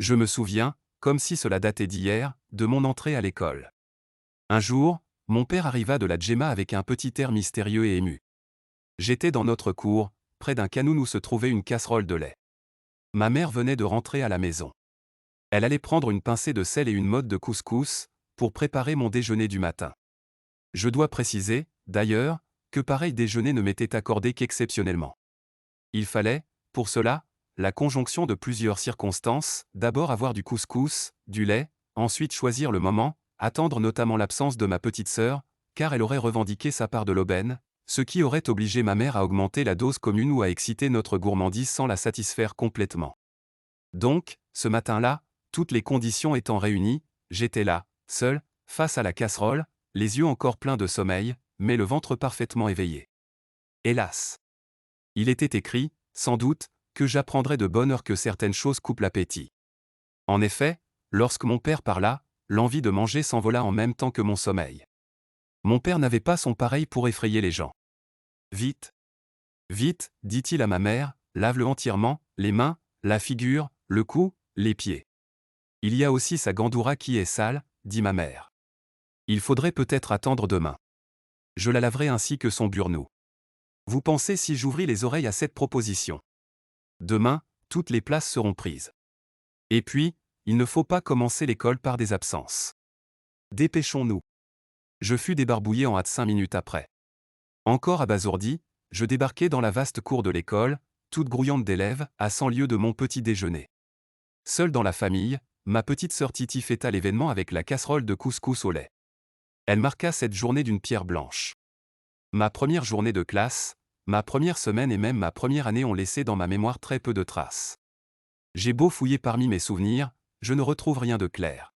Je me souviens, comme si cela datait d'hier, de mon entrée à l'école. Un jour, mon père arriva de la Djemma avec un petit air mystérieux et ému. J'étais dans notre cour, près d'un canoun où se trouvait une casserole de lait. Ma mère venait de rentrer à la maison. Elle allait prendre une pincée de sel et une mode de couscous, pour préparer mon déjeuner du matin. Je dois préciser, d'ailleurs, que pareil déjeuner ne m'était accordé qu'exceptionnellement. Il fallait, pour cela, la conjonction de plusieurs circonstances, d'abord avoir du couscous, du lait, ensuite choisir le moment, attendre notamment l'absence de ma petite sœur, car elle aurait revendiqué sa part de l'aubaine, ce qui aurait obligé ma mère à augmenter la dose commune ou à exciter notre gourmandise sans la satisfaire complètement. Donc, ce matin-là, toutes les conditions étant réunies, j'étais là, seul, face à la casserole, les yeux encore pleins de sommeil, mais le ventre parfaitement éveillé. Hélas! Il était écrit, sans doute, que j'apprendrais de bonne heure que certaines choses coupent l'appétit. En effet, lorsque mon père parla, l'envie de manger s'envola en même temps que mon sommeil. Mon père n'avait pas son pareil pour effrayer les gens. Vite! Vite, dit-il à ma mère, lave-le entièrement, les mains, la figure, le cou, les pieds. Il y a aussi sa gandoura qui est sale, dit ma mère. Il faudrait peut-être attendre demain. Je la laverai ainsi que son burnou. Vous pensez si j'ouvris les oreilles à cette proposition? Demain, toutes les places seront prises. Et puis, il ne faut pas commencer l'école par des absences. Dépêchons-nous. Je fus débarbouillé en hâte 5 minutes après. Encore abasourdi, je débarquai dans la vaste cour de l'école, toute grouillante d'élèves, à 100 lieues de mon petit déjeuner. Seule dans la famille, ma petite sœur Titi fêta l'événement avec la casserole de couscous au lait. Elle marqua cette journée d'une pierre blanche. Ma première journée de classe, ma première semaine et même ma première année ont laissé dans ma mémoire très peu de traces. J'ai beau fouiller parmi mes souvenirs, je ne retrouve rien de clair.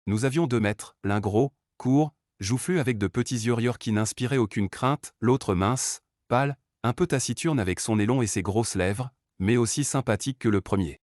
Nous avions 2 maîtres, l'un gros, court, joufflu avec de petits yeux qui n'inspiraient aucune crainte, l'autre mince, pâle, un peu taciturne avec son nez long et ses grosses lèvres, mais aussi sympathique que le premier.